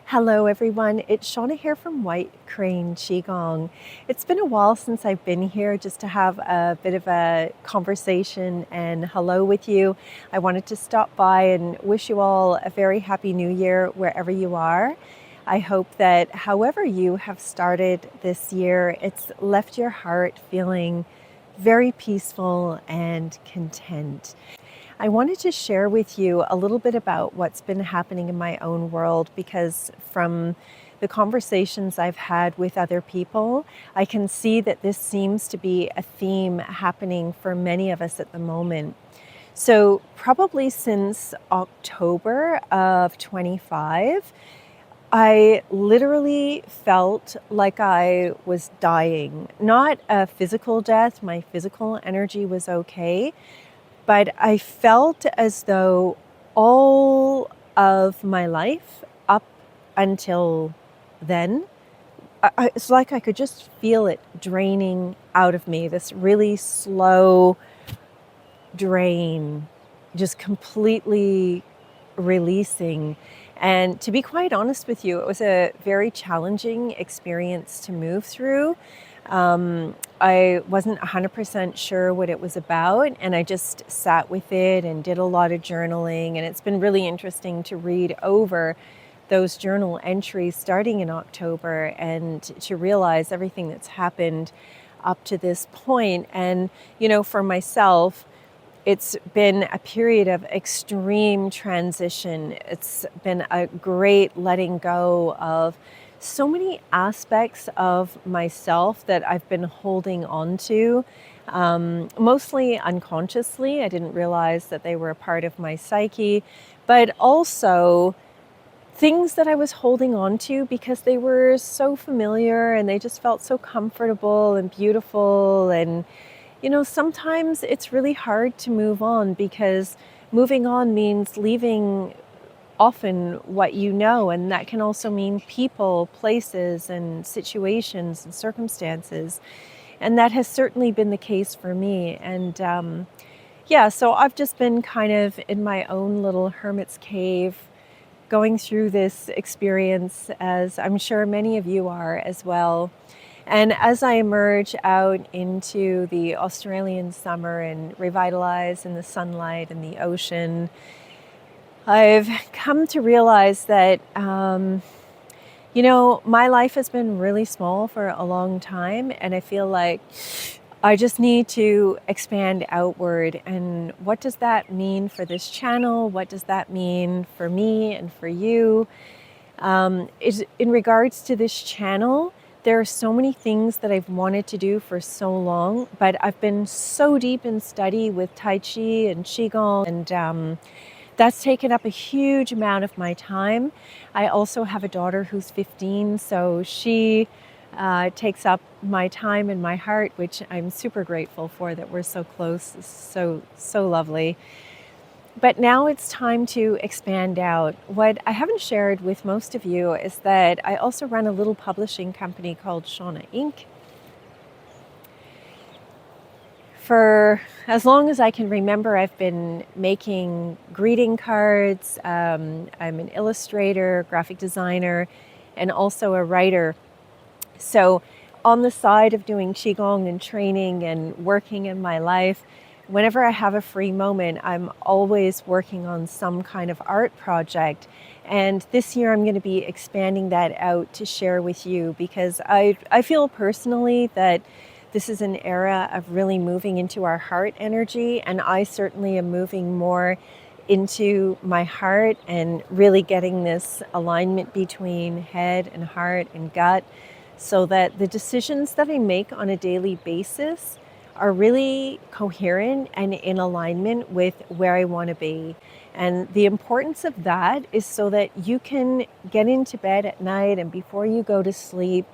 Hello everyone, it's Shawna here from White Crane Qigong. It's been a while since I've been here just to have a bit of a conversation and hello with you. I wanted to stop by and wish you all a very happy new year wherever you are. I hope that however you have started this year, it's left your heart feeling very peaceful and content. I wanted to share with you a little bit about what's been happening in my own world because from the conversations I've had with other people, I can see that this seems to be a theme happening for many of us at the moment. So, probably since October of 25, I literally felt like I was dying. Not a physical death, my physical energy was okay, but I felt as though all of my life up until then, it's like I could just feel it draining out of me, this really slow drain, just completely releasing. And to be quite honest with you, it was a very challenging experience to move through. I wasn't 100% sure what it was about, and I just sat with it and did a lot of journaling. And it's been really interesting to read over those journal entries starting in October and to realize everything that's happened up to this point. And, for myself, it's been a period of extreme transition. It's been a great letting go of so many aspects of myself that I've been holding on to, mostly unconsciously. I didn't realize that they were a part of my psyche, but also things that I was holding on to because they were so familiar and they just felt so comfortable and beautiful. And sometimes it's really hard to move on because moving on means leaving often what you know, and that can also mean people, places, and situations and circumstances. And that has certainly been the case for me. And so I've just been kind of in my own little hermit's cave going through this experience, as I'm sure many of you are as well. And as I emerge out into the Australian summer and revitalize in the sunlight and the ocean, I've come to realize that, my life has been really small for a long time, and I feel like I just need to expand outward. And what does that mean for this channel? What does that mean for me and for you? Is in regards to this channel, there are so many things that I've wanted to do for so long, but I've been so deep in study with Tai Chi and Qigong, and that's taken up a huge amount of my time. I also have a daughter who's 15, so she takes up my time and my heart, which I'm super grateful for, that we're so close, so lovely. But now it's time to expand out. What I haven't shared with most of you is that I also run a little publishing company called Shawna Inc. For as long as I can remember, I've been making greeting cards. I'm an illustrator, graphic designer, and also a writer. So on the side of doing Qigong and training and working in my life, whenever I have a free moment, I'm always working on some kind of art project. And this year I'm going to be expanding that out to share with you because I feel personally that this is an era of really moving into our heart energy, and I certainly am moving more into my heart and really getting this alignment between head and heart and gut so that the decisions that I make on a daily basis are really coherent and in alignment with where I want to be. And the importance of that is so that you can get into bed at night and before you go to sleep,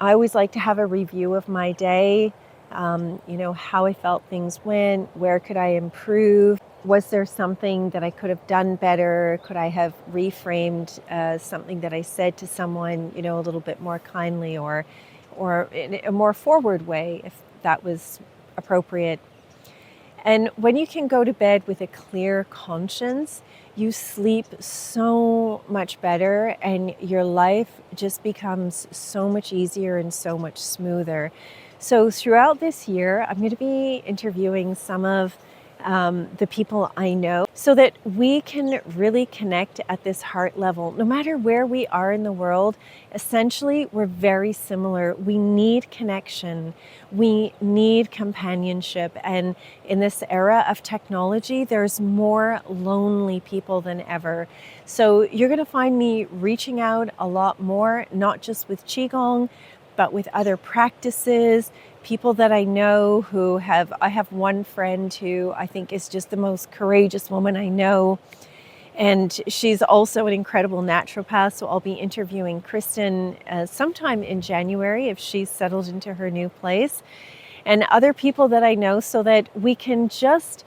I always like to have a review of my day, how I felt things went, where could I improve? Was there something that I could have done better? Could I have reframed something that I said to someone, a little bit more kindly or in a more forward way, if that was appropriate? And when you can go to bed with a clear conscience, you sleep so much better and your life just becomes so much easier and so much smoother. So, throughout this year, I'm going to be interviewing some of the people I know so that we can really connect at this heart level. No matter where we are in the world, essentially, we're very similar. We need connection, we need companionship. And in this era of technology, there's more lonely people than ever. So, you're going to find me reaching out a lot more, not just with Qigong, but with other practices, people that I know I have one friend who I think is just the most courageous woman I know. And she's also an incredible naturopath. So I'll be interviewing Kristen sometime in January if she's settled into her new place, and other people that I know, so that we can just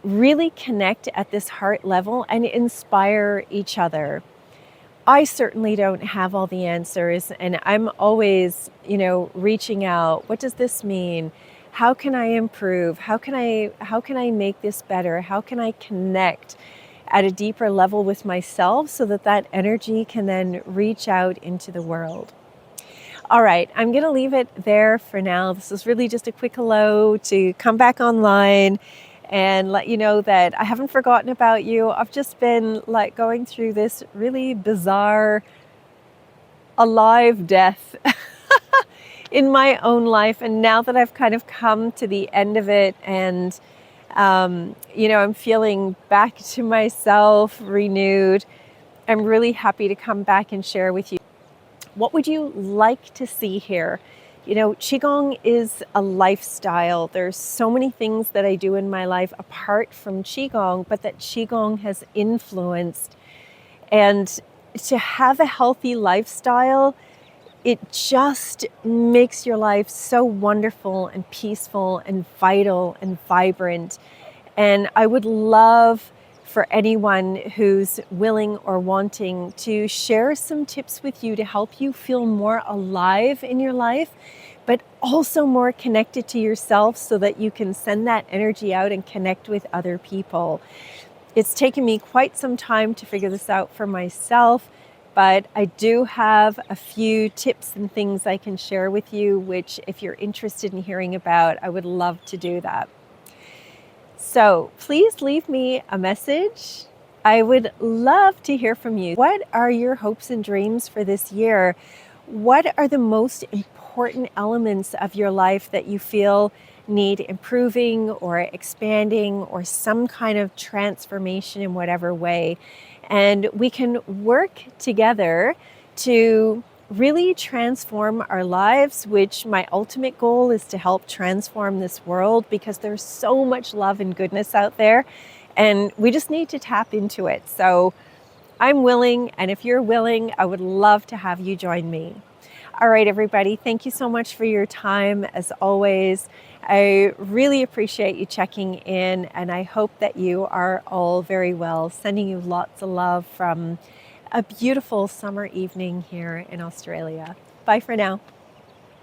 really connect at this heart level and inspire each other. I certainly don't have all the answers, and I'm always, reaching out. What does this mean? How can I improve? How can I make this better? How can I connect at a deeper level with myself so that that energy can then reach out into the world? All right, I'm going to leave it there for now. This is really just a quick hello to come back online and let you know that I haven't forgotten about you. I've just been like going through this really bizarre alive death in my own life. And now that I've kind of come to the end of it and, I'm feeling back to myself, renewed, I'm really happy to come back and share with you. What would you like to see here? Qigong is a lifestyle. There's so many things that I do in my life apart from Qigong, but that Qigong has influenced. And to have a healthy lifestyle, it just makes your life so wonderful and peaceful and vital and vibrant. And I would love for anyone who's willing or wanting to share some tips with you to help you feel more alive in your life, but also more connected to yourself so that you can send that energy out and connect with other people. It's taken me quite some time to figure this out for myself, but I do have a few tips and things I can share with you, which if you're interested in hearing about, I would love to do that. So please leave me a message. I would love to hear from you. What are your hopes and dreams for this year? What are the most important elements of your life that you feel need improving or expanding or some kind of transformation in whatever way? And we can work together to really transform our lives, which my ultimate goal is to help transform this world, because there's so much love and goodness out there and we just need to tap into it. So I'm willing, and if you're willing, I would love to have you join me. All right, everybody, thank you so much for your time as always. I really appreciate you checking in, and I hope that you are all very well. Sending you lots of love from a beautiful summer evening here in Australia. Bye for now.